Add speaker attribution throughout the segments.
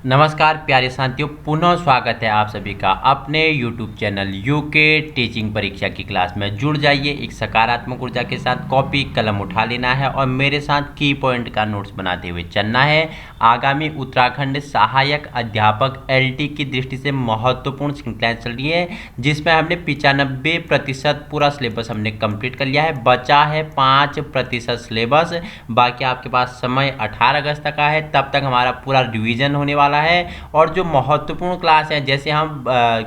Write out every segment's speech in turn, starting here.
Speaker 1: नमस्कार प्यारे साथियों, पुनः स्वागत है आप सभी का अपने YouTube चैनल यूके टीचिंग परीक्षा की क्लास में। जुड़ जाइए एक सकारात्मक ऊर्जा के साथ। कॉपी कलम उठा लेना है और मेरे साथ की पॉइंट का नोट्स बनाते हुए चलना है। आगामी उत्तराखंड सहायक अध्यापक LT की दृष्टि से महत्वपूर्ण श्रृंखलाएं चल रही है, जिसमें हमने 95% पूरा सिलेबस हमने कंप्लीट कर लिया है। बचा है 5% सिलेबस। बाकी आपके पास समय 18 अगस्त तक का है, तब तक हमारा पूरा रिवीजन होने वाला है। और जो महत्वपूर्ण क्लास है, जैसे हम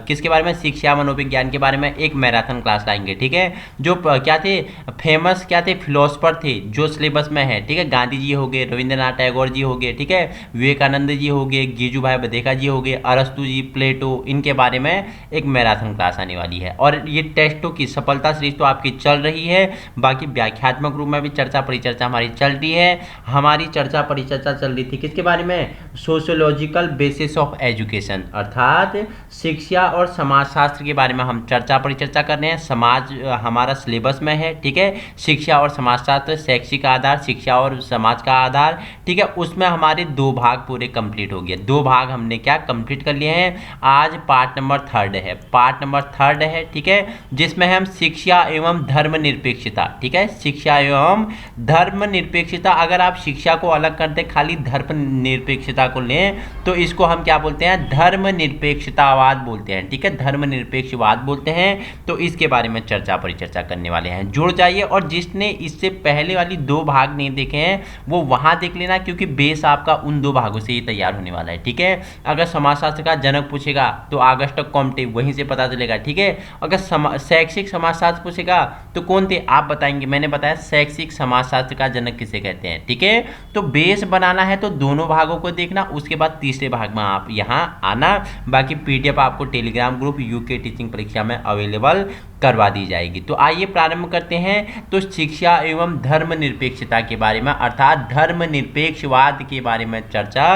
Speaker 1: किसके बारे में, शिक्षा मनोविज्ञान के बारे में एक मैराथन क्लास लाएंगे। ठीक है, जो क्या थे, फेमस क्या थे, फिलोसफर थे जो सिलेबस में है। ठीक है, गांधी जी हो गए, रविंद्रनाथ टैगोर जी हो गए, ठीक है, विवेकानंद जी हो गए, गिजू भाई बधेका जी हो गए, अरस्तु जी, प्लेटो, इनके बारे में एक मैराथन क्लास आने वाली है। और ये टेस्टों की सफलता सीरीज तो आपकी चल रही है। बाकी व्याख्यात्मक रूप में भी चर्चा परिचर्चा हमारी चल रही है। हमारी चर्चा परिचर्चा चल रही थी किसके बारे में, सोशियोलॉजिकल बेसिस ऑफ एजुकेशन, अर्थात शिक्षा और समाजशास्त्र के बारे में हम चर्चा परिचर्चा कर रहे हैं। समाज हमारा सिलेबस में है। ठीक है, शिक्षा और समाजशास्त्र, शैक्षिक आधार, शिक्षा और समाज का आधार। ठीक है, उसमें हमारे 2 भाग पूरे कंप्लीट हो गए। 2 भाग हमने क्या कंप्लीट कर लिए हैं। आज पार्ट नंबर 3 है, पार्ट नंबर 3 है। ठीक है, जिसमें हम शिक्षा एवं धर्मनिरपेक्षता, ठीक है, शिक्षा एवं धर्मनिरपेक्षता। अगर आप शिक्षा को अलग करते खाली धर्मनिरपेक्षता को लें तो इसको हम क्या बोलते हैं, धर्मनिरपेक्षतावाद बोलते हैं। ठीक है, धर्मनिरपेक्षवाद बोलते हैं। तो इसके बारे में चर्चा परिचर्चा करने वाले हैं। जुड़ जाइए। और जिसने इससे पहले वाली 2 भाग नहीं देखे हैं वो वहां देख लेना, क्योंकि बेस आपका उन 2 भागों से ही तैयार होने वाला है। ठीक है, अगर समाजशास्त्र का जनक पूछेगा तो आगस्टक कॉम्टे वहीं से पता चलेगा। ठीक है, अगर शैक्षिक समाजशास्त्र पूछेगा तो कौन थे आप बताएंगे। मैंने बताया शैक्षिक समाजशास्त्र का जनक किसे कहते हैं। ठीक है, तो बेस बनाना है तो दोनों भागों को देखना, उसके बाद तीसरे भाग में आप यहाँ आना। बाकी PDF आपको टेलीग्राम ग्रुप यूके टीचिंग परीक्षा में अवेलेबल करवा दी जाएगी। तो आइए प्रारंभ करते हैं। तो शिक्षा एवं धर्मनिरपेक्षता के बारे में, अर्थात धर्मनिरपेक्षवाद के बारे में चर्चा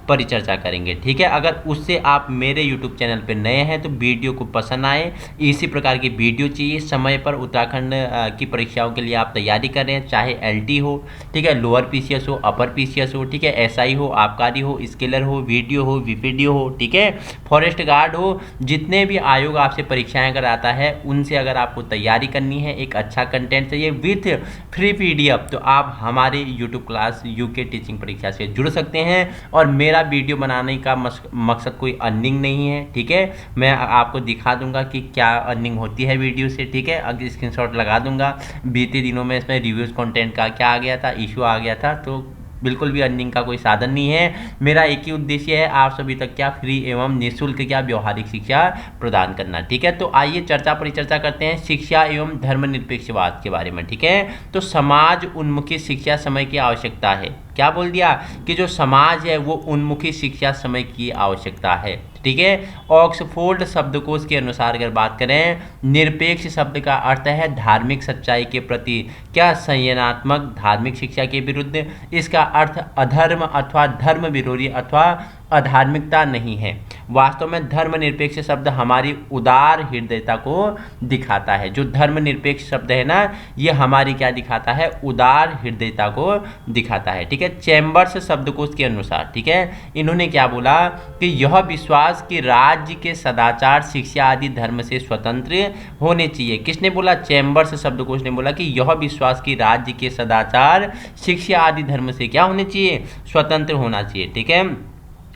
Speaker 1: परिचर्चा करेंगे। ठीक है, अगर उससे आप मेरे YouTube चैनल पर नए हैं तो वीडियो को पसंद आए, इसी प्रकार की वीडियो चाहिए समय पर उत्तराखंड की परीक्षाओं के लिए आप तैयारी कर रहे हैं, चाहे LT हो, ठीक है, लोअर PCS हो, अपर PCS हो, ठीक है, SI हो, आबकारी हो, स्केलर हो, वीडियो हो, VPDO हो, ठीक है, फॉरेस्ट गार्ड हो, जितने भी आयोग आपसे परीक्षाएं कराता है उनसे अगर आपको तैयारी करनी है, एक अच्छा कंटेंट चाहिए विथ फ्री PDF, तो आप हमारे YouTube क्लास यूके टीचिंग परीक्षा से जुड़ सकते हैं। और मेरा वीडियो बनाने का मकसद कोई अर्निंग नहीं है। ठीक है, मैं आपको दिखा दूंगा कि क्या अर्निंग होती है वीडियो से। ठीक है, अगर स्क्रीनशॉट लगा दूंगा। बीते दिनों में इसमें रिव्यूज़ कंटेंट का क्या आ गया था, इशू आ गया था, तो बिल्कुल भी अर्निंग का कोई साधन नहीं है। मेरा एक ही उद्देश्य है, आप सभी तक क्या फ्री एवं निःशुल्क क्या व्यवहारिक शिक्षा प्रदान करना। ठीक है, तो आइए चर्चा परिचर्चा करते हैं शिक्षा एवं धर्मनिरपेक्षवाद के बारे में। ठीक है, तो समाज उन्मुखी शिक्षा समय की आवश्यकता है। क्या बोल दिया कि जो समाज है वो उन्मुखी शिक्षा समय की आवश्यकता है। ठीक है, ऑक्सफोर्ड शब्दकोश के अनुसार अगर बात करें, निरपेक्ष शब्द का अर्थ है धार्मिक सच्चाई के प्रति क्या संयनात्मक धार्मिक शिक्षा के विरुद्ध। इसका अर्थ अधर्म अथवा धर्म विरोधी अथवा अधार्मिकता नहीं है। वास्तव में धर्मनिरपेक्ष शब्द हमारी उदार हृदयता को दिखाता है। जो धर्मनिरपेक्ष शब्द है ना, ये हमारी क्या दिखाता है, उदार हृदयता को दिखाता है। ठीक है, चैम्बर्स शब्दकोश के अनुसार, ठीक है, इन्होंने क्या बोला कि यह विश्वास कि राज्य के सदाचार शिक्षा आदि धर्म से स्वतंत्र होने चाहिए। किसने बोला, चैम्बर्स शब्दकोश ने बोला कि यह विश्वास कि राज्य के सदाचार शिक्षा आदि धर्म से क्या होने चाहिए, स्वतंत्र होना चाहिए। ठीक है,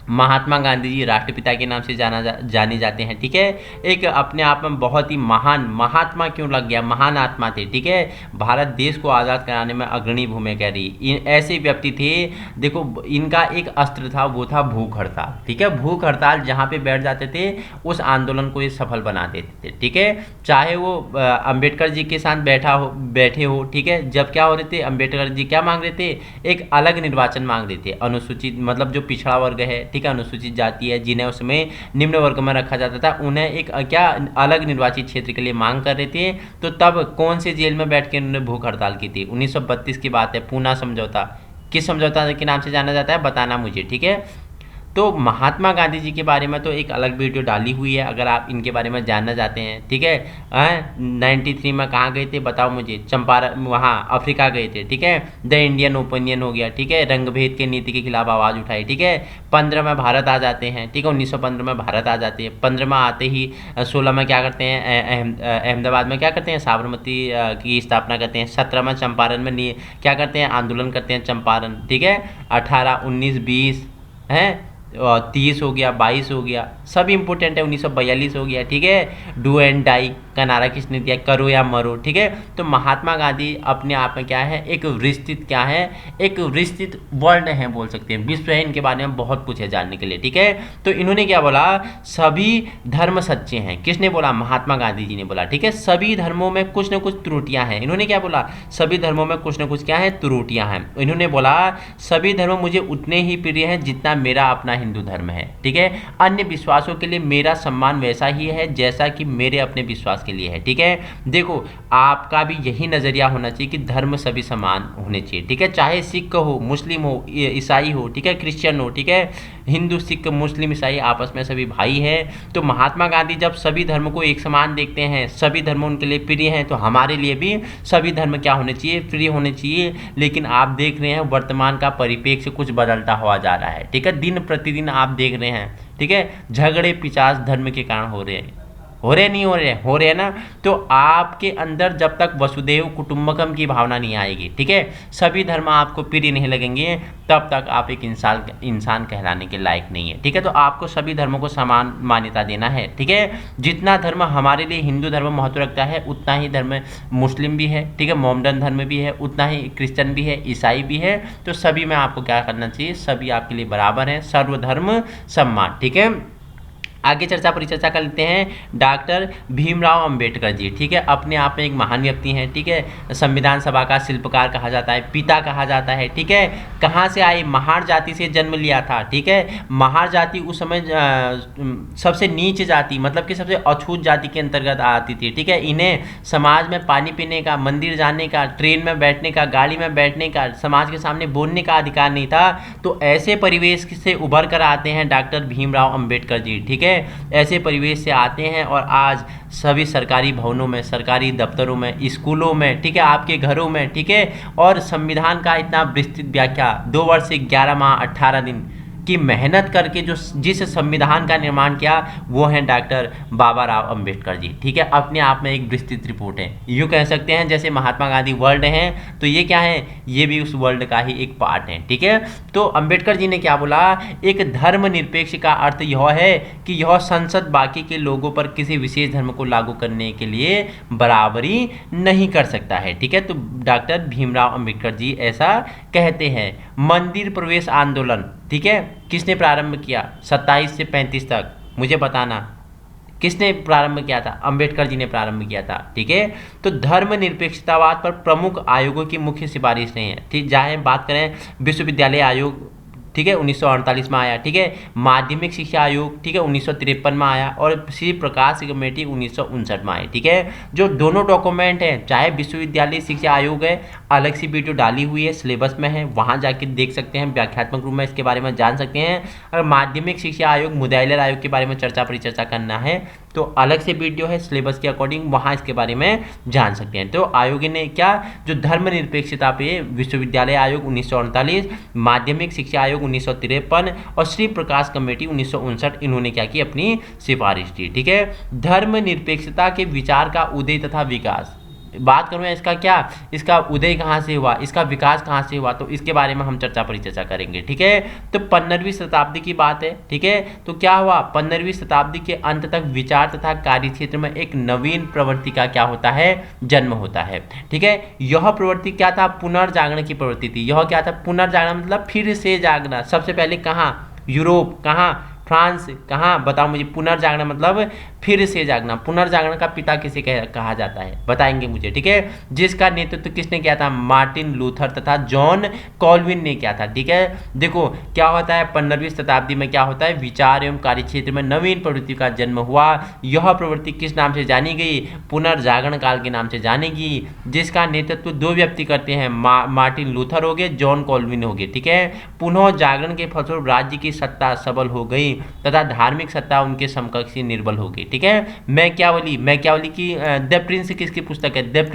Speaker 1: महात्मा गांधी जी राष्ट्रपिता के नाम से जाने जाते हैं। ठीक है, एक अपने आप में बहुत ही महान, महात्मा क्यों लग गया, महान आत्मा थे। ठीक है, भारत देश को आज़ाद कराने में अग्रणी भूमिका रही। ऐसे व्यक्ति थे, देखो इनका एक अस्त्र था, वो था भूख हड़ताल। ठीक है, भूख हड़ताल जहाँ पे बैठ जाते थे उस आंदोलन को ये सफल बना देते थे। ठीक है, चाहे वो अम्बेडकर जी के साथ बैठे हो। ठीक है, जब क्या हो रहे थे, अम्बेडकर जी क्या मांग रहे थे, एक अलग निर्वाचन मांग रहे थे। अनुसूचित मतलब जो पिछड़ा वर्ग है, ठीक है, अनुसूचित जाति है, जिन्हें उसमें निम्न वर्ग में रखा जाता था, उन्हें एक क्या अलग निर्वाचित क्षेत्र के लिए मांग कर रहे थे। तो तब कौन से जेल में बैठ के उन्होंने भूख हड़ताल की थी, 1932 की बात है, पूना समझौता। किस समझौता के नाम से जाना जाता है, बताना मुझे। ठीक है, तो महात्मा गांधी जी के बारे में तो एक अलग वीडियो डाली हुई है, अगर आप इनके बारे में जानना चाहते हैं, ठीक है। 93 में कहाँ गए थे बताओ मुझे, चंपारण, वहाँ अफ्रीका गए थे, ठीक है। द इंडियन ओपिनियन हो गया, ठीक है, रंगभेद के नीति के खिलाफ आवाज़ उठाई, ठीक है। 15 में भारत आ जाते हैं, ठीक है, 1915 में भारत आ जाते हैं। 15 में आते ही 16 में क्या करते हैं, अहमदाबाद में क्या करते हैं, साबरमती की स्थापना करते हैं। 17 में चंपारण में क्या करते हैं, आंदोलन करते हैं चंपारण, ठीक है। 18, 19, 20 हैं, 30 हो गया, 22 हो गया, सब इंपॉर्टेंट है। 1942 हो गया, ठीक है। डू एंड डाई का नारा किसने दिया, करो या मरो, ठीक है। तो महात्मा गांधी अपने आप में क्या है, एक विस्तृत क्या है, एक विस्तृत वर्ल्ड है बोल सकते हैं, विश्व है, इनके बारे में बहुत कुछ है जानने के लिए, ठीक है। तो इन्होंने क्या बोला, सभी धर्म सच्चे हैं। किसने बोला, महात्मा गांधी जी ने बोला, ठीक है। सभी धर्मों में कुछ न कुछ त्रुटियां हैं। इन्होंने क्या बोला, सभी धर्मों में कुछ न कुछ क्या है, त्रुटियां हैं। इन्होंने बोला सभी धर्म मुझे उतने ही प्रिय हैं जितना मेरा अपना हिंदू धर्म है, ठीक है। अन्य विश्वासों के लिए मेरा सम्मान वैसा ही है जैसा कि मेरे अपने विश्वास के लिए है, ठीक है। देखो आपका भी यही नजरिया होना चाहिए कि धर्म सभी समान होने चाहिए, ठीक है। चाहे सिख हो, मुस्लिम हो, ईसाई हो, ठीक है, क्रिश्चियन हो, ठीक है, हिंदू सिख मुस्लिम ईसाई आपस में सभी भाई हैं। तो महात्मा गांधी जब सभी धर्म को एक समान देखते हैं, सभी धर्म उनके लिए प्रिय हैं, तो हमारे लिए भी सभी धर्म क्या होने चाहिए, प्रिय होने चाहिए। लेकिन आप देख रहे हैं वर्तमान का परिप्रेक्ष्य कुछ बदलता हुआ जा रहा है, ठीक है। दिन प्रतिदिन आप देख रहे हैं, ठीक है, झगड़े पिचास धर्म के कारण हो रहे हैं, नहीं हो रहे हैं ना। तो आपके अंदर जब तक वसुदेव कुटुंबकम की भावना नहीं आएगी, ठीक है, सभी धर्म आपको प्रिय नहीं लगेंगे, तब तक आप एक इंसान कहलाने के लायक नहीं है, ठीक है। तो आपको सभी धर्मों को समान मान्यता देना है, ठीक है। जितना धर्म हमारे लिए हिंदू धर्म महत्व रखता है, उतना ही धर्म मुस्लिम भी है, ठीक है, मोहम्मदन धर्म भी है, उतना ही क्रिश्चियन भी है, ईसाई भी है। तो सभी में आपको क्या करना चाहिए, सभी आपके लिए बराबर हैं, सर्वधर्म सम्मान, ठीक है। आगे चर्चा परिचर्चा कर लेते हैं। डॉक्टर भीमराव अंबेडकर जी, ठीक है, अपने आप में एक महान व्यक्ति हैं, ठीक है। संविधान सभा का शिल्पकार कहा जाता है, पिता कहा जाता है, ठीक है। कहाँ से आए, महार जाति से जन्म लिया था, ठीक है। महार जाति उस समय सबसे नीच जाति, मतलब कि सबसे अछूत जाति के अंतर्गत आती थी, ठीक है। इन्हें समाज में पानी पीने का, मंदिर जाने का, ट्रेन में बैठने का, गाड़ी में बैठने का, समाज के सामने बोलने का अधिकार नहीं था। तो ऐसे परिवेश से उभर कर आते हैं डॉक्टर भीमराव अंबेडकर जी, ठीक है। ऐसे परिवेश से आते हैं और आज सभी सरकारी भवनों में, सरकारी दफ्तरों में, स्कूलों में, ठीक है, आपके घरों में, ठीक है। और संविधान का इतना विस्तृत व्याख्या 2 वर्ष 11 माह 18 दिन की मेहनत करके जो जिस संविधान का निर्माण किया वो है डॉक्टर बाबा राव अंबेडकर जी, ठीक है। अपने आप में एक विस्तृत रिपोर्ट है, यूँ कह सकते हैं जैसे महात्मा गांधी वर्ल्ड हैं, तो ये क्या है, ये भी उस वर्ल्ड का ही एक पार्ट है, ठीक है। तो अंबेडकर जी ने क्या बोला, एक धर्मनिरपेक्ष का अर्थ यह है कि यह संसद बाकी के लोगों पर किसी विशेष धर्म को लागू करने के लिए बराबरी नहीं कर सकता है, ठीक है। तो डॉक्टर भीमराव अंबेडकर जी ऐसा कहते हैं। मंदिर प्रवेश आंदोलन, ठीक है, किसने प्रारंभ किया, 27 से 35 तक, मुझे बताना किसने प्रारंभ किया था, अंबेडकर जी ने प्रारंभ किया था, ठीक है। तो धर्मनिरपेक्षतावाद पर प्रमुख आयोगों की मुख्य सिफारिश नहीं है, ठीक। चाहे बात करें विश्वविद्यालय आयोग, ठीक है, 1948 में आया, ठीक है। माध्यमिक शिक्षा आयोग, ठीक है, 1953 में आया। और श्री प्रकाश कमेटी 1959 में आई, ठीक है। जो दोनों डॉक्यूमेंट हैं, चाहे विश्वविद्यालय शिक्षा आयोग है, अलग सी वीडियो डाली हुई है, सिलेबस में है, वहाँ जाके देख सकते हैं, व्याख्यात्मक रूप में इसके बारे में जान सकते हैं। और माध्यमिक शिक्षा आयोग, मुदायलर आयोग के बारे में चर्चा परिचर्चा करना है तो अलग से वीडियो है सिलेबस के अकॉर्डिंग, वहाँ इसके बारे में जान सकते हैं। तो आयोग ने क्या, जो धर्मनिरपेक्षता पे विश्वविद्यालय आयोग 1948, माध्यमिक शिक्षा आयोग 1953 और श्री प्रकाश कमेटी 1959, इन्होंने क्या की, अपनी सिफारिश दी, ठीक है। धर्मनिरपेक्षता के विचार का उदय तथा विकास, बात करूँ इसका क्या, इसका उदय कहाँ से हुआ, इसका विकास कहाँ से हुआ, तो इसके बारे में हम चर्चा परिचर्चा करेंगे, ठीक है। तो 15वीं शताब्दी की बात है, ठीक है। तो क्या हुआ, 15वीं शताब्दी के अंत तक विचार तथा कार्य क्षेत्र में एक नवीन प्रवृत्ति का क्या होता है, जन्म होता है, ठीक है। यह प्रवृत्ति क्या था, पुनर्जागरण की प्रवृत्ति थी। यह क्या था, पुनर्जागरण मतलब फिर से जागना। सबसे पहले कहाँ, यूरोप, कहाँ, फ्रांस, कहाँ, बताओ मुझे। पुनर्जागरण मतलब फिर से जागना, पुनर्जागरण का पिता किसे कहा जाता है बताएंगे मुझे, ठीक है। जिसका नेतृत्व किसने किया था, मार्टिन लूथर तथा जॉन कॉल्विन ने किया था, ठीक है। देखो क्या होता है, 15वीं शताब्दी में क्या होता है, विचार एवं कार्यक्षेत्र में नवीन प्रवृत्ति का जन्म हुआ। यह प्रवृत्ति किस नाम से जानी गई, पुनर्जागरण काल के नाम से जानी गई, जिसका नेतृत्व दो व्यक्ति करते हैं, मार्टिन लूथर हो गए, जॉन कॉल्विन हो गए, ठीक है। पुनः जागरण के फलस्वरूप राज्य की सत्ता सबल हो गई तथा धार्मिक सत्ता उनके समकक्षी निर्बल हो गई, ठीक है। मैकियावेली की द प्रिंस किसकी पुस्तक है, द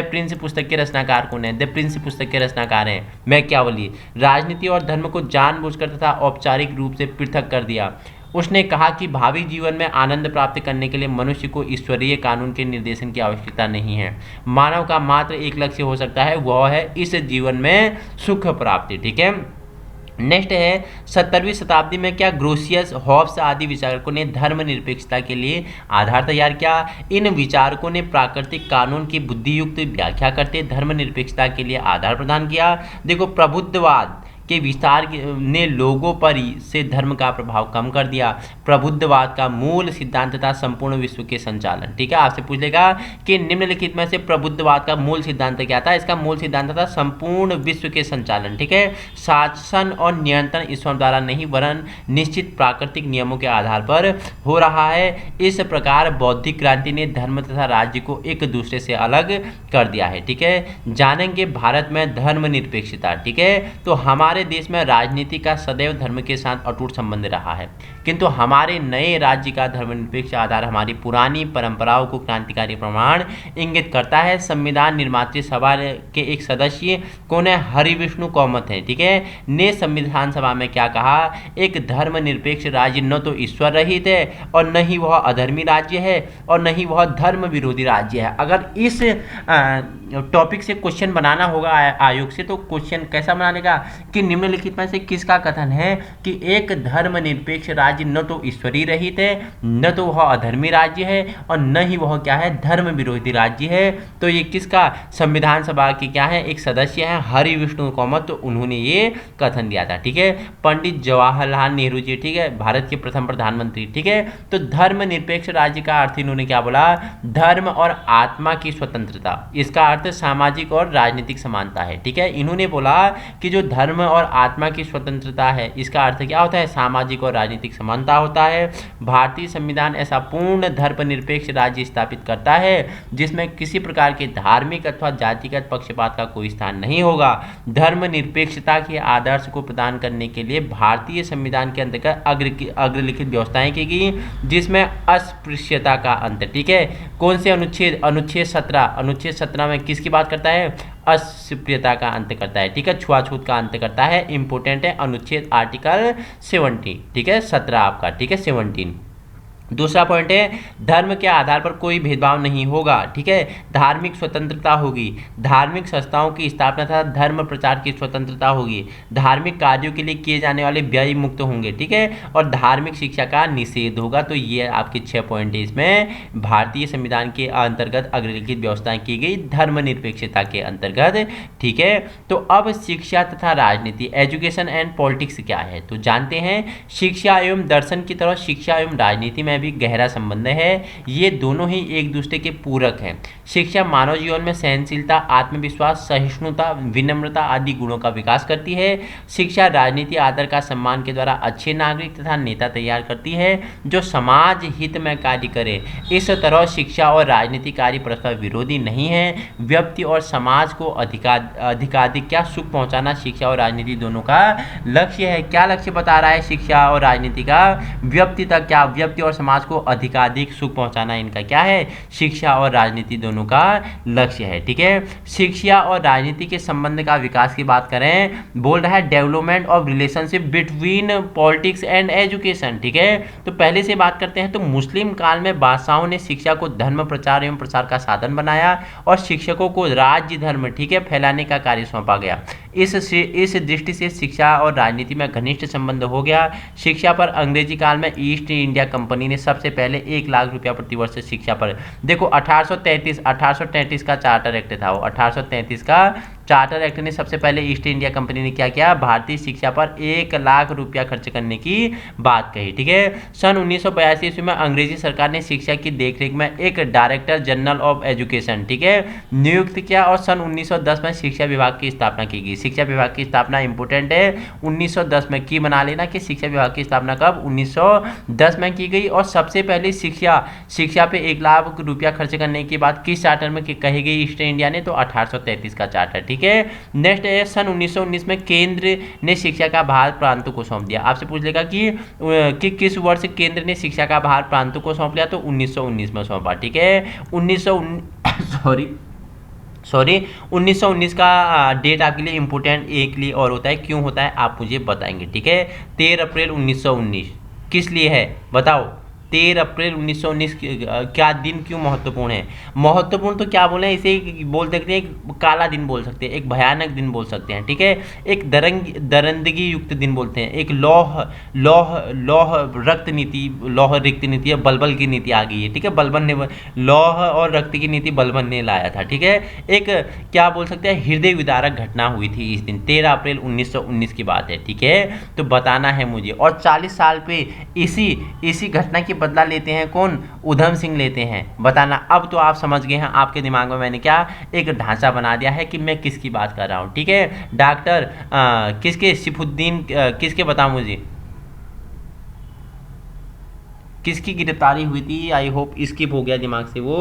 Speaker 1: प्रिंस पुस्तक के रचनाकार कौन है, द प्रिंस पुस्तक के रचनाकार हैं मैकियावेली। राजनीति और धर्म को जानबूझकर तथा औपचारिक रूप से पृथक कर दिया। उसने कहा कि भावी जीवन में आनंद प्राप्त करने के लिए मनुष्य को ईश्वरीय कानून के निर्देशन की आवश्यकता नहीं है। मानव का मात्र एक लक्ष्य हो सकता है, वह है इस जीवन में सुख प्राप्ति, ठीक है। नेक्स्ट है 17वीं शताब्दी में क्या ग्रोसियस, हॉब्स आदि विचारकों ने धर्मनिरपेक्षता के लिए आधार तैयार किया। इन विचारकों ने प्राकृतिक कानून की बुद्धियुक्त व्याख्या करते धर्मनिरपेक्षता के लिए आधार प्रदान किया। देखो प्रबुद्धवाद के विस्तार ने लोगों पर से धर्म का प्रभाव कम कर दिया। प्रबुद्धवाद का मूल सिद्धांत था संपूर्ण विश्व के संचालन, ठीक है। आपसे पूछ लेगा कि निम्नलिखित में से प्रबुद्धवाद का मूल सिद्धांत क्या था, इसका मूल सिद्धांत था संपूर्ण विश्व के संचालन, ठीक है। शासन और नियंत्रण ईश्वर द्वारा नहीं वरन निश्चित प्राकृतिक नियमों के आधार पर हो रहा है। इस प्रकार बौद्धिक क्रांति ने धर्म तथा राज्य को एक दूसरे से अलग कर दिया है, ठीक है। जानेंगे भारत में धर्मनिरपेक्षता, ठीक है। तो हमारे देश में राजनीति का सदैव धर्म के साथ अटूट संबंध रहा है, किंतु हमारे नए राज्य का धर्मनिरपेक्ष आधार हमारी पुरानी परंपराओं को क्रांतिकारी प्रमाण इंगित करता है। संविधान निर्मात्री सभा के एक सदस्य कौन है, हरिविष्णु कामत है, ठीक है। ने संविधान सभा में क्या कहा, एक धर्मनिरपेक्ष राज्य न तो ईश्वर रहित है और न ही वह अधर्मी राज्य है और न ही वह धर्म विरोधी राज्य है। अगर इस टॉपिक से क्वेश्चन बनाना होगा आयोग से, तो क्वेश्चन कैसा बनाने का कि निम्नलिखित में से किसका कथन है कि एक धर्मनिरपेक्ष राज्य न तो ईश्वरीय रहित है, न तो वह अधर्मी राज्य है और न ही वह क्या है, धर्म विरोधी राज्य है। तो ये किसका, संविधान सभा के क्या है, एक सदस्य है हरिविष्णु कामत, तो उन्होंने ये कथन दिया था, ठीक है। पंडित जवाहरलाल नेहरू जी, ठीक है, भारत के प्रथम प्रधानमंत्री, ठीक है। तो धर्मनिरपेक्ष राज्य का अर्थ इन्होंने क्या बोला, धर्म और आत्मा की स्वतंत्रता, इसका अर्थ सामाजिक और राजनीतिक समानता है, ठीक है। इन्होंने बोला कि जो धर्म और आत्मा की स्वतंत्रता है, इसका अर्थ क्या होता है, सामाजिक और राजनीतिक समानता होता है। भारतीय संविधान ऐसा पूर्ण धर्मनिरपेक्ष राज्य स्थापित करता है जिसमें किसी प्रकार के धार्मिक अथवा जातिगत पक्षपात का कोई स्थान नहीं होगा। धर्मनिरपेक्षता के आदर्श को प्रदान करने के लिए भारतीय संविधान के अंतर्गत अग्रलिखित व्यवस्थाएं की गई, जिसमें अस्पृश्यता का अंत, ठीक है। कौन से अनुच्छेद, अनुच्छेद 17, अनुच्छेद 17 में किसकी बात करता है, अस्पृश्यता का अंत करता है, ठीक है, छुआछूत का अंत करता है। इंपोर्टेंट है अनुच्छेद आर्टिकल 70, ठीक है, 17 आपका, ठीक है, 17। दूसरा पॉइंट है धर्म के आधार पर कोई भेदभाव नहीं होगा, ठीक है। धार्मिक स्वतंत्रता होगी, धार्मिक संस्थाओं की स्थापना तथा धर्म प्रचार की स्वतंत्रता होगी, धार्मिक कार्यों के लिए किए जाने वाले व्यय मुक्त होंगे, ठीक है, और धार्मिक शिक्षा का निषेध होगा। तो ये आपके 6 पॉइंट है, इसमें भारतीय संविधान के अंतर्गत अग्रलिखित व्यवस्थाएं की गई धर्मनिरपेक्षता के अंतर्गत, ठीक है। तो अब शिक्षा तथा राजनीति, एजुकेशन एंड पॉलिटिक्स क्या है, तो जानते हैं। शिक्षा एवं दर्शन की तरह शिक्षा एवं राजनीति में भी गहरा संबंध है, ये दोनों ही एक दूसरे के पूरक हैं। शिक्षा मानव जीवन में सहनशीलता, आत्मविश्वास, सहिष्णुता, विनम्रता आदि गुणों का विकास करती है। शिक्षा राजनीति आदर का सम्मान के द्वारा अच्छे नागरिक तथा नेता तैयार करती है जो समाज हित में कार्य करे। इस तरह शिक्षा और राजनीति कार्य परस्पर विरोधी नहीं है। व्यक्ति और समाज को अधिकाधिक क्या सुख पहुंचाना शिक्षा और राजनीति दोनों का लक्ष्य है। क्या लक्ष्य बता रहा है शिक्षा और राजनीति का, व्यक्ति तक क्या, व्यक्ति और समाज को अधिकाधिक सुख पहुंचाना इनका क्या है, शिक्षा और राजनीति दोनों का लक्ष्य है, ठीक है। शिक्षा और राजनीति के संबंध का विकास की बात करें, बोल रहा है development of relationship between politics and education, ठीक है। तो पहले से बात करते हैं तो मुस्लिम काल में बादशाहों ने शिक्षा को धर्म प्रचार एवं प्रसार का साधन बनाया और शिक्षकों को राज्य धर्म, ठीक है, फैलाने का कार्य सौंपा गया। इस दृष्टि से शिक्षा और राजनीति में घनिष्ठ संबंध हो गया। शिक्षा पर अंग्रेजी काल में ईस्ट इंडिया कंपनी ने सबसे पहले 1 लाख रुपया प्रतिवर्ष शिक्षा पर, देखो 1833 का चार्टर एक्ट था, वो 1833 का चार्टर एक्ट ने सबसे पहले ईस्ट इंडिया कंपनी ने क्या किया, भारतीय शिक्षा पर 1 लाख रुपया खर्च करने की बात कही। ठीक है। सन 1982 ईस्वी में अंग्रेजी सरकार ने शिक्षा की देखरेख में एक डायरेक्टर जनरल ऑफ एजुकेशन, ठीक है, नियुक्त किया और सन 1910 में शिक्षा विभाग की स्थापना की गई। शिक्षा विभाग की स्थापना इंपोर्टेंट है, 1910 में की बना लेना कि शिक्षा विभाग की स्थापना कब, 1910 में की गई। और सबसे पहले शिक्षा पे 1 लाख रुपया खर्च करने की बात किस चार्टर में कही गई ईस्ट इंडिया ने, तो 1833 का चार्टर। ठीक है। नेक्स्ट है सन 1919 में केंद्र ने शिक्षा का भार प्रांतों को सौंप दिया। आपसे पूछ लेगा कि किस वर्ष केंद्र ने शिक्षा का भार प्रांतों को सौंप लिया, तो 1919 में सौंपा। ठीक है। 1919 का डेट आपके लिए इंपोर्टेंट एक लिए और होता है, क्यों होता है आप मुझे बताएंगे। ठीक है। 13 अप्रैल 1919 किस लिए है बताओ। 13 अप्रैल 1919 क्या दिन क्यों महत्वपूर्ण है? महत्वपूर्ण तो क्या बोले, इसे बोल सकते हैं एक काला दिन बोल सकते हैं, एक भयानक दिन बोल सकते हैं। ठीक है। एक दरंदगी युक्त दिन बोलते हैं, एक लौह रक्त नीति, लौह रिक्त नीति या बलबल की नीति आ गई है। ठीक है। बलबन ने लौह और रक्त की नीति बलबन ने लाया था। ठीक है। एक क्या बोल सकते हैं, हृदय विदारक घटना हुई थी इस दिन, 13 अप्रैल 1919 की बात है। ठीक है। तो बताना है मुझे। और 40 साल पे इसी घटना की बदला लेते हैं कौन, उधम सिंह लेते हैं। बताना। अब तो आप समझ गए हैं, आपके दिमाग में मैंने क्या एक ढांचा बना दिया है कि मैं किसकी बात कर रहा हूं। ठीक है। डॉक्टर किसके, सिफुद्दीन किसके, बताओ मुझे किसकी गिरफ्तारी हुई थी। आई होप स्किप हो गया दिमाग से वो,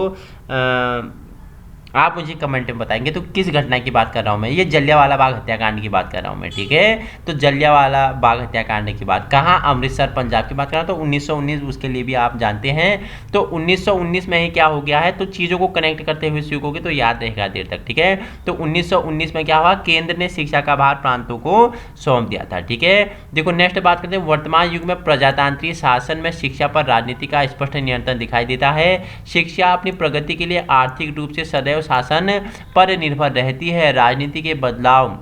Speaker 1: आप मुझे कमेंट में बताएंगे। तो किस घटना की बात कर रहा हूँ मैं, ये जलियांवाला बाग हत्याकांड की बात कर रहा हूँ मैं। ठीक है। तो जलियांवाला बाग हत्याकांड की बात कहाँ, अमृतसर पंजाब की बात कर रहा हूँ। तो 1919 उसके लिए भी आप जानते हैं। तो 1919 में ही क्या हो गया है, तो चीज़ों को कनेक्ट करते हुए सीखोगे तो याद रहेगा देर तक। ठीक है। तो 1919 में क्या हुआ, केंद्र ने शिक्षा का भार प्रांतों को सौंप दिया था। ठीक है। देखो नेक्स्ट बात करते हैं, वर्तमान युग में प्रजातांत्रिक शासन में शिक्षा पर राजनीति का स्पष्ट नियंत्रण दिखाई देता है। शिक्षा अपनी प्रगति के लिए आर्थिक रूप से सदैव शासन पर निर्भर रहती है। राजनीति के बदलाव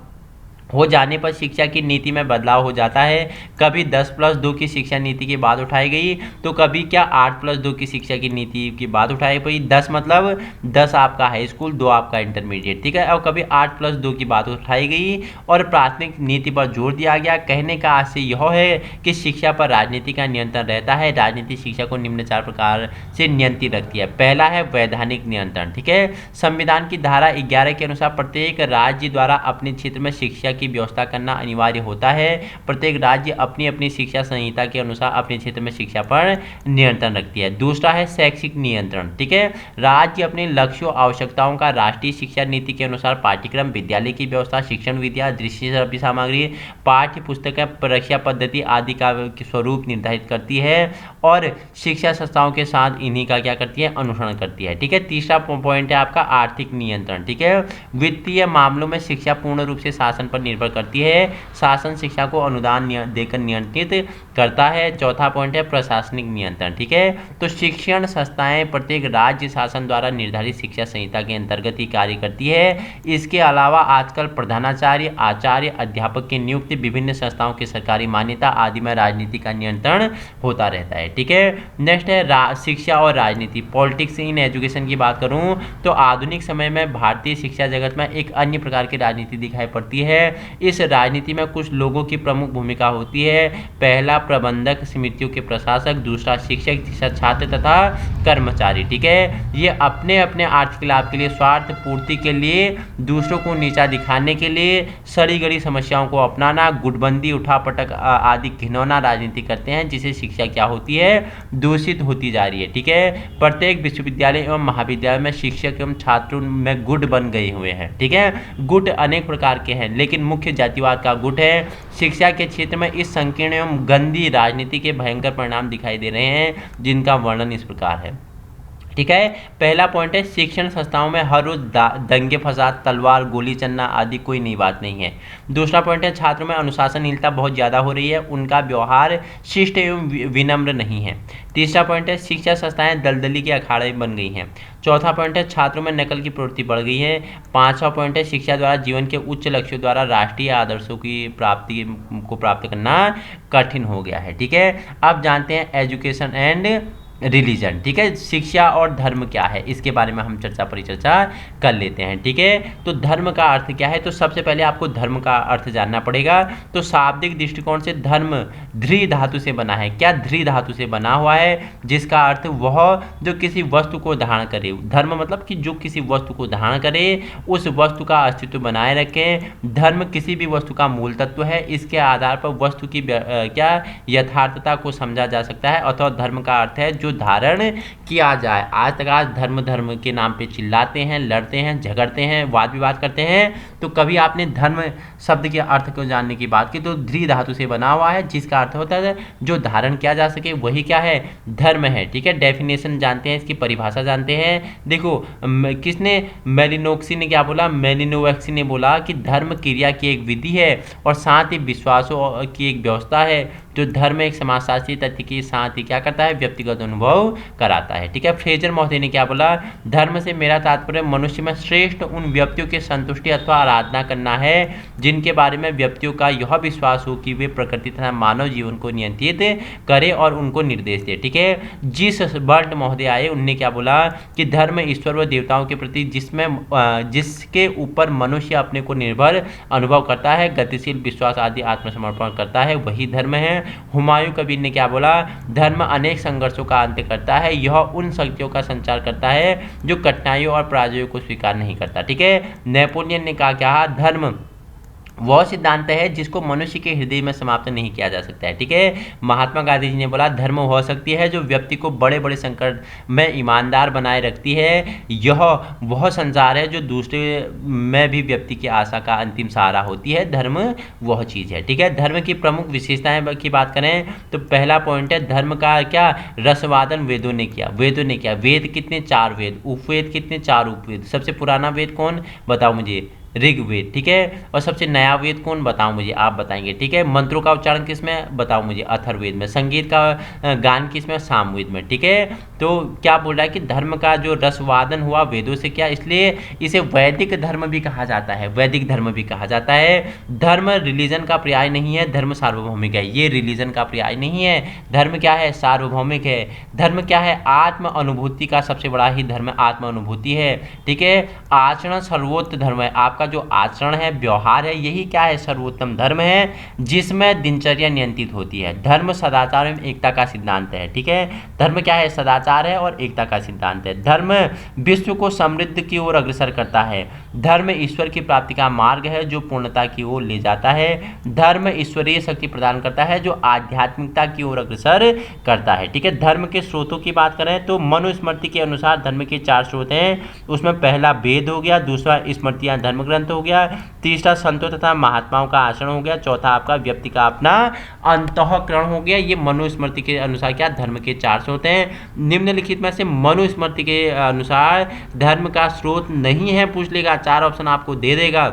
Speaker 1: हो जाने पर शिक्षा की नीति में बदलाव हो जाता है। कभी 10+2 की शिक्षा नीति की बात उठाई गई, तो कभी क्या 8+2 की शिक्षा की नीति की बात उठाई गई। 10 मतलब 10 आपका हाई स्कूल, 2 आपका इंटरमीडिएट। ठीक है। और कभी 8+2 की बात उठाई गई और प्राथमिक नीति पर जोर दिया गया। कहने का आशय यह है कि शिक्षा पर राजनीति का नियंत्रण रहता है। राजनीति शिक्षा को निम्न 4 प्रकार से नियंत्रित रखती है। पहला है वैधानिक नियंत्रण। ठीक है। संविधान की धारा 11 के अनुसार प्रत्येक राज्य द्वारा अपने क्षेत्र में शिक्षा की व्यवस्था करना अनिवार्य होता है। प्रत्येक राज्य अपनी अपनी शिक्षा संहिता के अनुसार अपने क्षेत्र में शिक्षा पर नियंत्रण रखती है। दूसरा है शैक्षिक नियंत्रण। ठीक है। राज्य अपने लक्ष्यों आवश्यकताओं का राष्ट्रीय शिक्षा नीति के अनुसार पाठ्यक्रम, विद्यालय की व्यवस्था, शिक्षण विधियां, दृश्य सामग्री, पाठ्य पुस्तकें, परीक्षा पद्धति आदि का स्वरूप निर्धारित करती है और शिक्षा संस्थाओं के साथ इन्हीं का क्या करती है, अनुसरण करती है। ठीक है। तीसरा पॉइंट है आपका आर्थिक नियंत्रण। ठीक है। वित्तीय मामलों में शिक्षा पूर्ण रूप से शासन पर निर्भर करती है। शासन शिक्षा को अनुदान देकर नियंत्रित करता है। चौथा पॉइंट है प्रशासनिक नियंत्रण। ठीक है। तो शिक्षण संस्थाएं प्रत्येक राज्य शासन द्वारा निर्धारित शिक्षा संहिता के अंतर्गत ही कार्य करती है। इसके अलावा आजकल प्रधानाचार्य, आचार्य, अध्यापक की नियुक्ति, विभिन्न संस्थाओं की सरकारी मान्यता आदि में राजनीति का नियंत्रण होता रहता है। ठीक है। नेक्स्ट है शिक्षा और राजनीति, पॉलिटिक्स इन एजुकेशन की बात करूं तो आधुनिक समय में भारतीय शिक्षा जगत में एक अन्य प्रकार की राजनीति दिखाई पड़ती है। इस राजनीति में कुछ लोगों की प्रमुख भूमिका होती है। पहला प्रबंधक, समितियों के प्रशासक, दूसरा शिक्षक, तीसरा छात्र तथा कर्मचारी। ठीक है। ये अपने अपने आर्थिक लाभ के लिए, स्वार्थ पूर्ति के लिए, दूसरों को नीचा दिखाने के लिए सड़ी गड़ी समस्याओं को अपनाना, गुटबंदी, उठापटक आदि घिनौना राजनीति करते हैं, जिससे शिक्षा क्या होती है, दूषित होती जा रही है। ठीक है। प्रत्येक विश्वविद्यालय एवं महाविद्यालय में शिक्षक एवं छात्रों में गुट बन गए हुए हैं। ठीक है। गुट अनेक प्रकार के हैं, लेकिन मुख्य जातिवाद का गुट है। शिक्षा के क्षेत्र में इस संकीर्ण एवं गंदी राजनीति के भयंकर परिणाम दिखाई दे रहे हैं, जिनका वर्णन इस प्रकार है। ठीक है। पहला पॉइंट है शिक्षण संस्थाओं में हर रोज दंगे फसाद, तलवार, गोली चलना आदि कोई नई बात नहीं है। दूसरा पॉइंट है छात्रों में अनुशासनहीनता बहुत ज़्यादा हो रही है, उनका व्यवहार शिष्ट एवं विनम्र नहीं है। तीसरा पॉइंट है शिक्षा संस्थाएं दलदली के अखाड़े बन गई हैं। चौथा पॉइंट है छात्रों में नकल की प्रवृत्ति बढ़ गई है। पांचवा पॉइंट है शिक्षा द्वारा जीवन के उच्च लक्ष्यों द्वारा राष्ट्रीय आदर्शों की प्राप्त करना कठिन हो गया है। ठीक है। अब जानते हैं एजुकेशन एंड रिलीजन। ठीक है, शिक्षा और धर्म क्या है इसके बारे में हम परिचर्चा कर लेते हैं। ठीक है, तो धर्म का अर्थ क्या है, तो सबसे पहले आपको धर्म का अर्थ जानना पड़ेगा। तो शाब्दिक दृष्टिकोण से धर्म ध्री धातु से बना है। क्या ध्री धातु से बना हुआ है, जिसका अर्थ वह जो किसी वस्तु को धारण करे। धर्म मतलब कि जो किसी वस्तु को धारण करे, उस वस्तु का अस्तित्व बनाए रखे। धर्म किसी भी वस्तु का मूल तत्व है, इसके आधार पर वस्तु की क्या यथार्थता को समझा जा सकता है। अथवा धर्म का अर्थ है जो धारण किया जाए। आज तक धर्म धर्म के नाम पे चिल्लाते हैं, लड़ते हैं, झगड़ते हैं, वाद विवाद करते हैं, तो कभी आपने धर्म शब्द के अर्थ को जानने की बात की तो ध्री धातु से बना हुआ है, जिसका अर्थ होता है जो धारण किया जा सके, वही क्या है, धर्म है। ठीक है, डेफिनेशन जानते हैं, इसकी परिभाषा जानते हैं। देखो किसने, मेलिनोक्सी ने क्या बोला, मेलिनोवेक्सी ने बोला कि धर्म क्रिया की एक विधि है और साथ ही विश्वासों की एक व्यवस्था है। जो धर्म एक समाजशास्त्री तथ्य के साथ ही क्या करता है, व्यक्तिगत अनुभव कराता है। ठीक है, फ्रेजर महोदय ने क्या बोला, धर्म से मेरा तात्पर्य मनुष्य में श्रेष्ठ उन व्यक्तियों के संतुष्टि अथवा आराधना करना है जिनके बारे में व्यक्तियों का यह विश्वास हो कि वे प्रकृति तथा मानव जीवन को नियंत्रित करे और उनको निर्देश दे। ठीक है, जिस बर्ट महोदय आए उनने क्या बोला कि धर्म ईश्वर व देवताओं के प्रति जिसके ऊपर मनुष्य अपने को निर्भर अनुभव करता है, गतिशील विश्वास आदि आत्मसमर्पण करता है, वही धर्म है। हुमायूं कबीर ने क्या बोला, धर्म अनेक संघर्षों का अंत करता है, यह उन शक्तियों का संचार करता है जो कठिनाइयों और पराजयों को स्वीकार नहीं करता। ठीक है, नेपोलियन ने कहा क्या, धर्म वह सिद्धांत है जिसको मनुष्य के हृदय में समाप्त नहीं किया जा सकता है। ठीक है, महात्मा गांधी जी ने बोला, धर्म हो सकती है जो व्यक्ति को बड़े बड़े संकट में ईमानदार बनाए रखती है। यह वह संसार है जो दूसरे में भी व्यक्ति की आशा का अंतिम सहारा होती है। धर्म वह चीज़ है। ठीक है, धर्म की प्रमुख विशेषताएं की बात करें तो पहला पॉइंट है, धर्म का क्या रसवादन वेदों ने किया। वेद कितने, 4 वेद। उपवेद कितने, 4 उपवेद। सबसे पुराना वेद कौन, बताओ मुझे, ऋग्वेद। ठीक है, और सबसे नया वेद कौन, बताओ मुझे, आप बताएंगे। ठीक है, मंत्रों का उच्चारण किस में, बताओ मुझे, अथर्ववेद में। संगीत का गान किस में, सामवेद में। ठीक है, तो क्या बोल रहा है कि धर्म का जो रसवादन हुआ वेदों से किया, इसलिए इसे वैदिक धर्म भी कहा जाता है। वैदिक धर्म भी कहा जाता है। धर्म रिलीजन का पर्याय नहीं है, धर्म सार्वभौमिक है। ये रिलीजन का पर्याय नहीं है, धर्म क्या है, सार्वभौमिक है। धर्म क्या है, आत्म अनुभूति का सबसे बड़ा ही धर्म आत्म अनुभूति है। ठीक है, आचरण सर्वोत्तम धर्म है। आपका जो आचरण है, व्यवहार है, यही क्या है, सर्वोत्तम धर्म है, जिसमें दिनचर्या नियंत्रित होती है। धर्म सदाचार एवं एकता का सिद्धांत है। ठीक है, धर्म क्या है, सदाचार है और एकता का सिद्धांत है। धर्म विश्व को समृद्ध की ओर अग्रसर करता है। धर्म ईश्वर की प्राप्ति का मार्ग है जो पूर्णता की ओर ले जाता है। धर्म ईश्वरीय शक्ति प्रदान करता है जो आध्यात्मिकता की ओर अग्रसर करता है। ठीक है, धर्म के स्रोतों की बात करें तो मनुस्मृति के अनुसार धर्म के 4 स्रोत हैं। उसमें पहला वेद हो गया, दूसरा स्मृतियां धर्म ग्रंथ हो गया, तीसरा संतों तथा महात्माओं का आचरण हो गया, चौथा आपका व्यक्ति का अपना अंतःकरण हो गया। ये मनुस्मृति के अनुसार क्या, धर्म के 4 स्रोत हैं। निम्नलिखित में से मनुस्मृति के अनुसार धर्म का स्रोत नहीं है, पूछ लेगा, 4 ऑप्शन आपको दे देगा।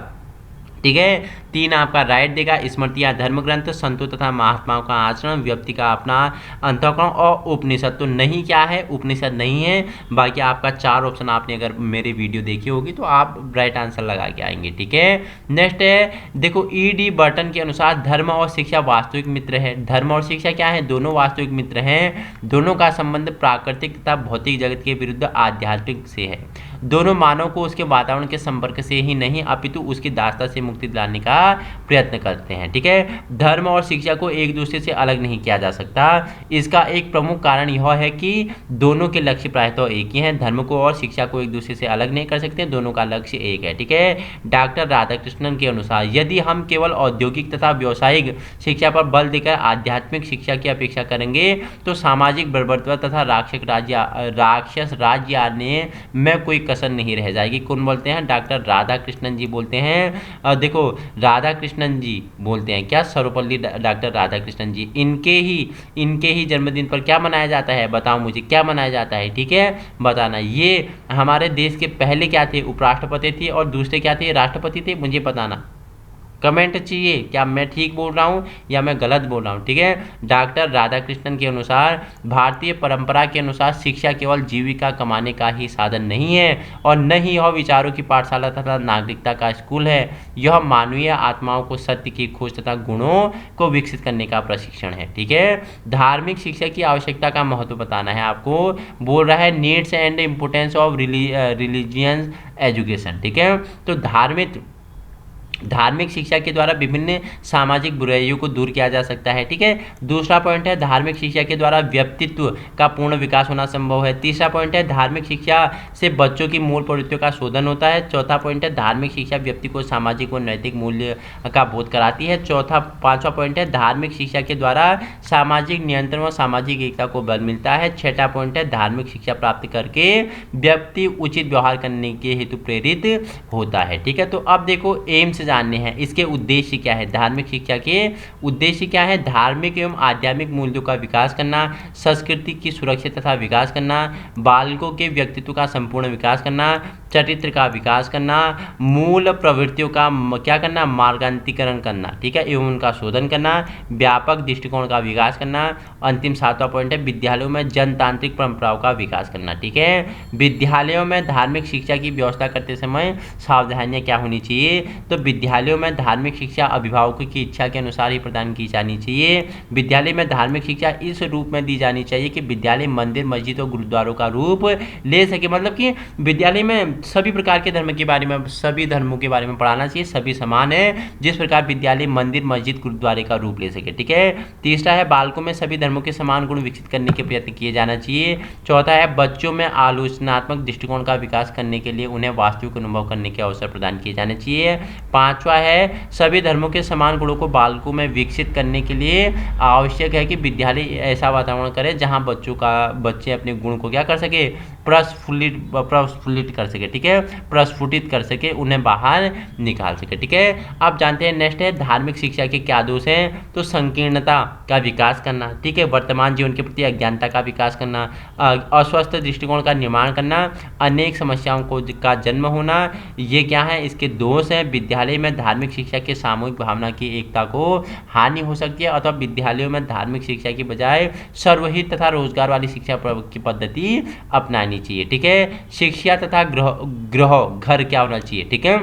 Speaker 1: ठीक है, 3 आपका राइट देगा, स्मृतियाँ धर्म ग्रंथ, संतों तथा महात्माओं का आचरण, व्यक्ति का अपना अंतःकरण और उपनिषद। तो नहीं क्या है, उपनिषद नहीं है। बाकी आपका 4 ऑप्शन आपने अगर मेरी वीडियो देखी होगी तो आप राइट आंसर लगा के आएंगे। ठीक है, नेक्स्ट है, देखो E.D. बर्टन के अनुसार धर्म और शिक्षा वास्तविक मित्र है। धर्म और शिक्षा क्या है, दोनों वास्तविक मित्र हैं। दोनों का संबंध प्राकृतिक तथा भौतिक जगत के विरुद्ध आध्यात्मिक से है। दोनों मानव को उसके वातावरण के संपर्क से ही नहीं अपितु उसकी दासता से मुक्ति दिलाने का प्रयत्न करते हैं। ठीक है, धर्म और शिक्षा को एक दूसरे से अलग नहीं किया जा सकता। इसका एक प्रमुख कारण यह है कि दोनों के लक्ष्य प्रायतः एक ही हैं। धर्म को और शिक्षा को एक दूसरे से अलग नहीं कर सकते, दोनों का लक्ष्य एक है। ठीक है, डॉक्टर राधाकृष्णन के अनुसार यदि हम केवल औद्योगिक तथा व्यावसायिक शिक्षा पर बल देकर आध्यात्मिक शिक्षा की अपेक्षा करेंगे तो सामाजिक बर्बरता तथा राक्षस राज्य आने में कोई कसर नहीं रह जाएगी। कौन बोलते हैं, डॉक्टर राधाकृष्णन जी बोलते हैं। देखो राधाकृष्णन जी बोलते हैं क्या, सर्वपल्ली डॉक्टर राधाकृष्णन जी, इनके ही जन्मदिन पर क्या मनाया जाता है, बताओ मुझे क्या मनाया जाता है। ठीक है, बताना। ये हमारे देश के पहले क्या थे, उपराष्ट्रपति थे और दूसरे क्या थे, राष्ट्रपति थे, मुझे बताना। कमेंट चाहिए, क्या मैं ठीक बोल रहा हूँ या मैं गलत बोल रहा हूँ, ठीक है। डॉक्टर राधाकृष्णन के अनुसार भारतीय परंपरा के अनुसार शिक्षा केवल जीविका कमाने का ही साधन नहीं है और न ही यह विचारों की पाठशाला तथा नागरिकता का स्कूल है। यह मानवीय आत्माओं को सत्य की खोज तथा गुणों को विकसित करने का प्रशिक्षण है, ठीक है। धार्मिक शिक्षा की आवश्यकता का महत्व बताना है आपको। बोल रहा है needs and importance of religious education, ठीक है। तो धार्मिक शिक्षा के द्वारा विभिन्न सामाजिक बुराइयों को दूर किया जा सकता है, ठीक है। दूसरा पॉइंट है धार्मिक शिक्षा के द्वारा व्यक्तित्व का पूर्ण विकास होना संभव है। तीसरा पॉइंट है धार्मिक शिक्षा से बच्चों की मूल प्रवृत्तियों का शोधन होता है। चौथा पॉइंट है धार्मिक शिक्षा व्यक्ति को सामाजिक और नैतिक मूल्य का बोध कराती है। पांचवा पॉइंट है धार्मिक शिक्षा के द्वारा सामाजिक नियंत्रण व सामाजिक एकता को बल मिलता है। छठा पॉइंट है धार्मिक शिक्षा प्राप्त करके व्यक्ति उचित व्यवहार करने के हेतु प्रेरित होता है, ठीक है। तो अब देखो एम्स जानने हैं, इसके उद्देश्य क्या है। धार्मिक शिक्षा के उद्देश्य क्या है। धार्मिक एवं आध्यात्मिक मूल्यों का विकास करना, संस्कृति की सुरक्षा तथा विकास करना, बालकों के व्यक्तित्व का संपूर्ण विकास करना, चरित्र का विकास करना, मूल प्रवृत्तियों का क्या करना, मार्गांतरीकरण करना, ठीक है, एवं उनका शोधन करना, व्यापक दृष्टिकोण का विकास करना। अंतिम सातवां पॉइंट है विद्यालयों में जनतांत्रिक परंपराओं का विकास करना, ठीक है। विद्यालयों में धार्मिक शिक्षा की व्यवस्था करते समय सावधानियां क्या होनी चाहिए। तो विद्यालयों में धार्मिक शिक्षा अभिभावकों की इच्छा के अनुसार ही प्रदान की जानी चाहिए। विद्यालय में धार्मिक शिक्षा इस रूप में दी जानी चाहिए कि विद्यालय मंदिर, मस्जिद और गुरुद्वारों का रूप ले सके। मतलब कि विद्यालय में सभी प्रकार के धर्म के बारे में, सभी धर्मों के बारे में पढ़ाना चाहिए, सभी समान है, जिस प्रकार विद्यालय मंदिर, मस्जिद, गुरुद्वारे का रूप ले सके, ठीक है। तीसरा है बालकों में सभी धर्मों के समान गुण विकसित करने के प्रयत्न किए जाना चाहिए। चौथा है बच्चों में आलोचनात्मक दृष्टिकोण का विकास करने के लिए उन्हें वास्तविक अनुभव करने के अवसर प्रदान किए जाने चाहिए। पांचवा है सभी धर्मों के समान गुणों को बालकों में विकसित करने के लिए आवश्यक है कि विद्यालय ऐसा वातावरण करे जहां बच्चे अपने गुण को क्या कर सके, प्रस्फुल्लित कर सके, ठीक है, प्रस्फुटित कर सके, उन्हें बाहर निकाल सके, ठीक है। अब जानते हैं नेक्स्ट है धार्मिक शिक्षा के क्या दोष हैं। तो संकीर्णता का विकास करना, ठीक है, वर्तमान जीवन के प्रति अज्ञानता का विकास करना, अस्वस्थ दृष्टिकोण का निर्माण करना, अनेक समस्याओं का जन्म होना, ये क्या है, इसके दोष हैं। विद्यालय में धार्मिक शिक्षा के सामूहिक भावना की एकता को हानि हो सकती है, अथवा विद्यालयों में धार्मिक शिक्षा की बजाय सर्वहित तथा रोजगार वाली शिक्षा की पद्धति अपनानी चाहिए, ठीक है। शिक्षा तथा घर क्या होना चाहिए, ठीक है।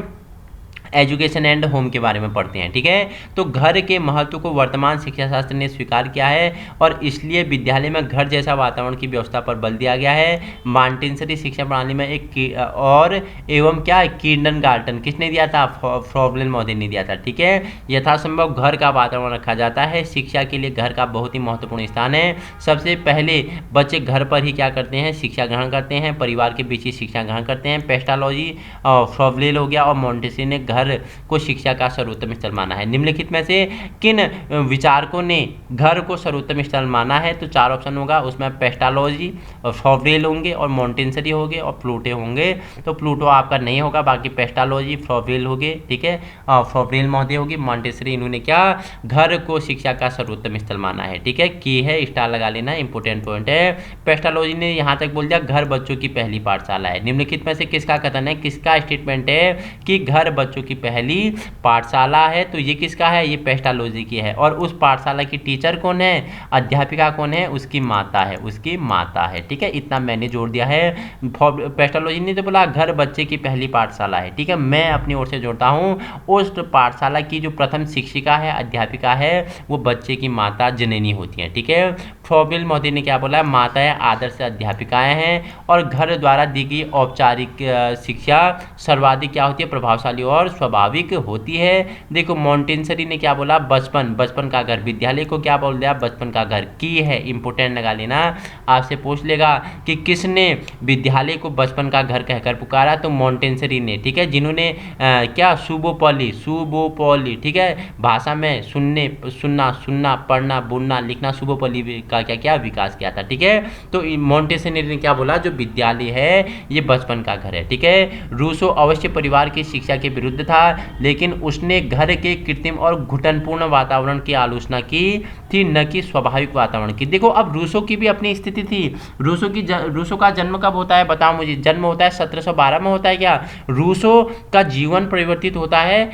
Speaker 1: एजुकेशन एंड होम के बारे में पढ़ते हैं, ठीक है। तो घर के महत्व को वर्तमान शिक्षा शास्त्र ने स्वीकार किया है और इसलिए विद्यालय में घर जैसा वातावरण की व्यवस्था पर बल दिया गया है। मॉन्टेसरी शिक्षा प्रणाली में एक और एवं क्या किंडरगार्टन किसने दिया था, फ्रॉबेल महोदय ने दिया था, ठीक है। यथासंभव घर का वातावरण रखा जाता है। शिक्षा के लिए घर का बहुत ही महत्वपूर्ण स्थान है। सबसे पहले बच्चे घर पर ही क्या करते हैं, शिक्षा ग्रहण करते हैं, परिवार के बीच ही शिक्षा ग्रहण करते हैं। पेस्टालॉजी फ्रॉबेल हो गया और मॉन्टेसरी ने घर को शिक्षा का सर्वोत्तम स्थल माना है। निम्नलिखित में से किन विचारकों ने घर को सर्वोत्तम स्थल माना है। तो चार ऑप्शन होगा, उसमें पेस्टालॉजी और फ्रॉबेल होंगे और मॉन्टेसरी होंगे और प्लूटे होंगे। तो प्लूटो आपका नहीं होगा, बाकी पेस्टालॉजी, फ्रॉबेल होंगे, ठीक है, फ्रॉबेल महोदय होगी। मॉन्टेसरी इन्होंने क्या घर को शिक्षा का सर्वोत्तम स्थल माना है, ठीक है। की है स्टार लगा लेना, इंपोर्टेंट पॉइंट है। पेस्टालॉजी ने यहाँ तक बोल दिया घर बच्चों की पहली पाठशाला है। निम्नलिखित में से किसका कथन है, किसका स्टेटमेंट है कि घर बच्चों की पहली पाठशाला है। तो ये किसका है, ये पेस्टालॉजी की है। और उस पाठशाला की टीचर कौन है, अध्यापिका कौन है, उसकी माता है, उसकी माता है, ठीक है। इतना मैंने जोड़ दिया है। पेस्टालॉजी ने तो बोला घर बच्चे की पहली पाठशाला है, ठीक है। मैं अपनी ओर से जोड़ता हूँ उस पाठशाला की जो प्रथम शिक्षिका है, अध्यापिका है, वो बच्चे की माता जननी होती है, ठीक है। फ्रॉबेल महोदय ने क्या बोला, माताएं आदर्श अध्यापिकाएं हैं और घर द्वारा दी गई औपचारिक शिक्षा सर्वाधिक क्या होती है, प्रभावशाली और स्वाभाविक होती है। देखो मॉन्टेसरी ने क्या बोला, बचपन का घर। विद्यालय को क्या बोल दिया, बचपन का घर। की है इंपोर्टेंट लगा लेना, आपसे पूछ लेगा कि किसने विद्यालय को बचपन का घर कहकर पुकारा। तो मॉन्टेसरी ने, ठीक है, जिन्होंने क्या सुबोपोली, ठीक है, भाषा में सुनना, पढ़ना, बोलना, लिखना सुबोपोली का क्या किया, विकास किया था। ठीक है, तो मोंटेसरी ने क्या बोला, जो विद्यालय है ये बचपन का घर है। ठीक है, रूसो अवश्य परिवार की शिक्षा के विरुद्ध था, लेकिन उसने घर के कृत्रिम और घुटनपूर्ण वातावरण की आलोचना की थी, न कि स्वाभाविक वातावरण की। देखो, अब रूसो की भी अपनी स्थिति थी। रूसो का जन्म कब होता है, बताओ मुझे। जन्म होता है 1712 में होता है क्या? रूसो का जीवन परिवर्तित होता है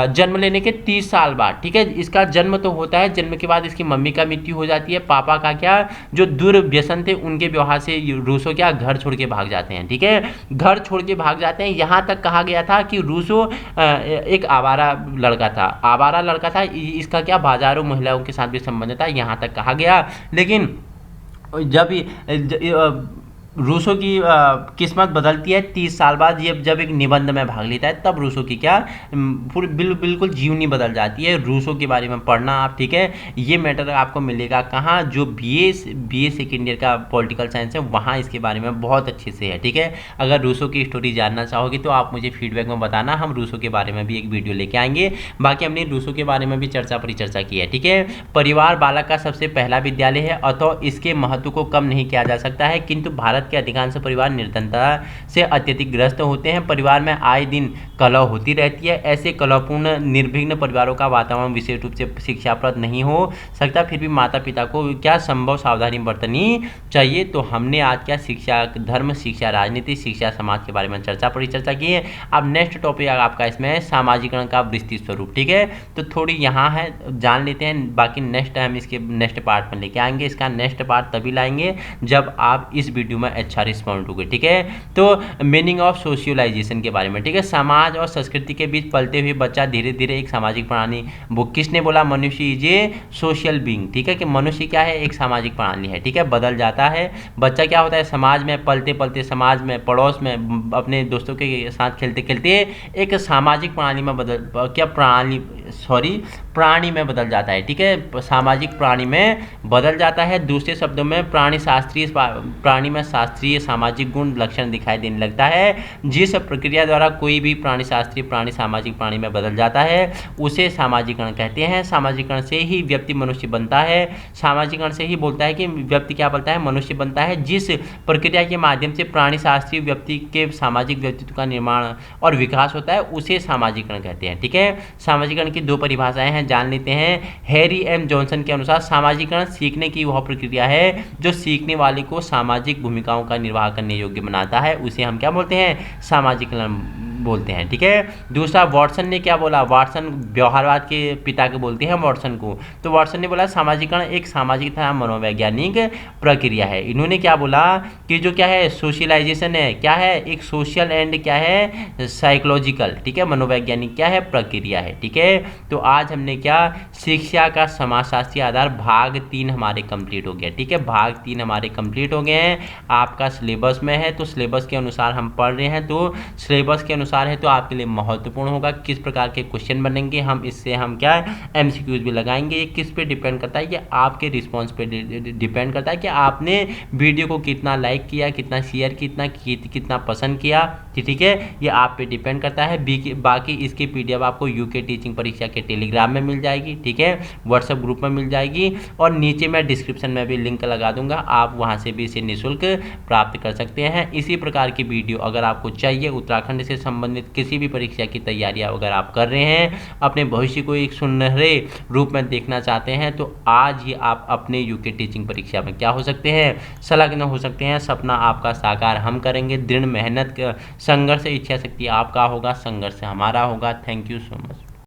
Speaker 1: जन्म लेने के 30 साल बाद। ठीक है, इसका जन्म तो होता है, जन्म के बाद इसकी मम्मी का मृत्यु हो जाती है, पापा का क्या जो दुर्व्यसन थे उनके व्यवहार से रूसो क्या घर छोड़ के भाग जाते हैं। ठीक है, घर छोड़ के भाग जाते हैं। यहाँ तक कहा गया था कि रूसो एक आवारा लड़का था, आवारा लड़का था, इसका क्या बाजारों महिलाओं के साथ भी संबंध था, यहाँ तक कहा गया। लेकिन जब रूसो की किस्मत बदलती है 30 साल बाद, ये जब एक निबंध में भाग लेता है, तब रूसो की क्या पूरी बिल्कुल जीवनी बदल जाती है। रूसो के बारे में पढ़ना आप। ठीक है, ये मैटर आपको मिलेगा कहाँ, जो बीए सेकेंड ईयर का पॉलिटिकल साइंस है वहाँ इसके बारे में बहुत अच्छे से है। ठीक है, अगर रूसो की स्टोरी जानना चाहोगे तो आप मुझे फीडबैक में बताना, हम रूसो के बारे में भी एक वीडियो लेके आएंगे। बाकी हमने रूसो के बारे में भी परिचर्चा की है। ठीक है, परिवार बालक का सबसे पहला विद्यालय है, अतः इसके महत्व को कम नहीं किया जा सकता है, किंतु भारत के अधिकांश परिवार निर्धनता से अत्यधिक ग्रस्त होते हैं। परिवार में आए दिन कलह होती रहती है। ऐसे कलहपूर्ण निर्विघ्न परिवारों का वातावरण विशेष रूप से शिक्षाप्रद नहीं हो सकता, फिर भी माता पिता को क्या संभव सावधानी बरतनी चाहिए। तो हमने आज क्या शिक्षा, धर्म, शिक्षा, राजनीति, शिक्षा, समाज के बारे में परिचर्चा की है। अब नेक्स्ट टॉपिक आपका इसमें है सामाजिकरण का विस्तृत स्वरूप। ठीक है, तो थोड़ी यहाँ है, जान लेते हैं, बाकी नेक्स्ट टाइम इसके नेक्स्ट पार्ट में लेके आएंगे। इसका नेक्स्ट पार्ट तभी लाएंगे जब आप इस वीडियो में अच्छा रिस्पॉन्ड होगे। ठीक है, तो मीनिंग ऑफ सोशियलाइजेशन के बारे में। ठीक है, समाज और संस्कृति के बीच पलते हुए बच्चा धीरे धीरे एक सामाजिक प्राणी, वो किसने बोला, मनुष्य इज ए सोशल बीइंग। ठीक है, कि मनुष्य क्या है, एक सामाजिक प्राणी है। ठीक है, बदल जाता है बच्चा, क्या होता है, समाज में पलते पलते, समाज में, पड़ोस में, अपने दोस्तों के साथ खेलते खेलते एक सामाजिक प्राणी में प्राणी में बदल जाता है। ठीक है, सामाजिक प्राणी में बदल जाता है। दूसरे शब्दों में प्राणी में शास्त्रीय सामाजिक गुण लक्षण दिखाई देने लगता है। जिस प्रक्रिया द्वारा कोई भी प्राणी शास्त्रीय प्राणी सामाजिक प्राणी में बदल जाता है उसे सामाजिकरण कहते हैं। सामाजिकरण से ही व्यक्ति मनुष्य बनता है। सामाजिकरण से ही बोलता है कि व्यक्ति क्या बनता है, मनुष्य बनता है। जिस प्रक्रिया के माध्यम से प्राणी शास्त्रीय व्यक्ति के सामाजिक व्यक्तित्व का निर्माण और विकास होता है उसे सामाजिकरण कहते हैं। ठीक है, सामाजिकरण की दो परिभाषाएं हैं, जान लेते हैं। हैरी एम जॉनसन के अनुसार सामाजिकरण सीखने की वह प्रक्रिया है जो सीखने वाले को सामाजिक भूमिकाओं का निर्वाह करने योग्य बनाता है, उसे हम क्या बोलते हैं, सामाजिकरण बोलते हैं। ठीक है, दूसरा वाटसन ने क्या बोला, वाटसन व्यवहारवाद के पिता के बोलते हैं वाटसन को। तो वाटसन ने बोला सामाजिकरण एक सामाजिक तथा मनोवैज्ञानिक प्रक्रिया है। इन्होंने क्या बोला कि जो क्या है सोशलाइजेशन है, क्या है, एक सोशल एंड क्या है साइकोलॉजिकल, ठीक है, मनोवैज्ञानिक क्या है प्रक्रिया है। ठीक है, तो आज हमने क्या शिक्षा का समाजशास्त्रीय आधार भाग 3 हमारे कंप्लीट हो गया। ठीक है, भाग 3 हमारे कंप्लीट हो गए हैं। आपका सिलेबस में है तो सिलेबस के अनुसार हम पढ़ रहे हैं, तो सिलेबस के अनुसार है तो आपके लिए महत्वपूर्ण होगा किस प्रकार के क्वेश्चन बनेंगे। हम इससे हम क्या एमसीक्यूज भी लगाएंगे। ये किस पे डिपेंड करता है, ये आपके रिस्पॉन्स पे डिपेंड करता है कि आपने वीडियो को कितना लाइक किया, कितना शेयर, कितना पसंद किया। ठीक है, ये आप पे डिपेंड करता है। बाकी इसकी पीडीएफ आपको यूके टीचिंग परीक्षा के टेलीग्राम में मिल जाएगी। ठीक है, व्हाट्सएप ग्रुप में मिल जाएगी और नीचे मैं डिस्क्रिप्शन में भी लिंक लगा दूंगा, आप वहां से भी इसे निःशुल्क प्राप्त कर सकते हैं। इसी प्रकार की वीडियो अगर आपको चाहिए, उत्तराखंड से संबंधित किसी भी परीक्षा की तैयारियां अगर आप कर रहे हैं, अपने भविष्य को एक सुनहरे रूप में देखना चाहते हैं, तो आज ही आप अपने यूके टीचिंग परीक्षा में क्या हो सकते हैं, संलग्न हो सकते हैं। सपना आपका साकार हम करेंगे। दृढ़ मेहनत, संघर्ष, इच्छा शक्ति आपका होगा, संघर्ष हमारा होगा। Thank you so much.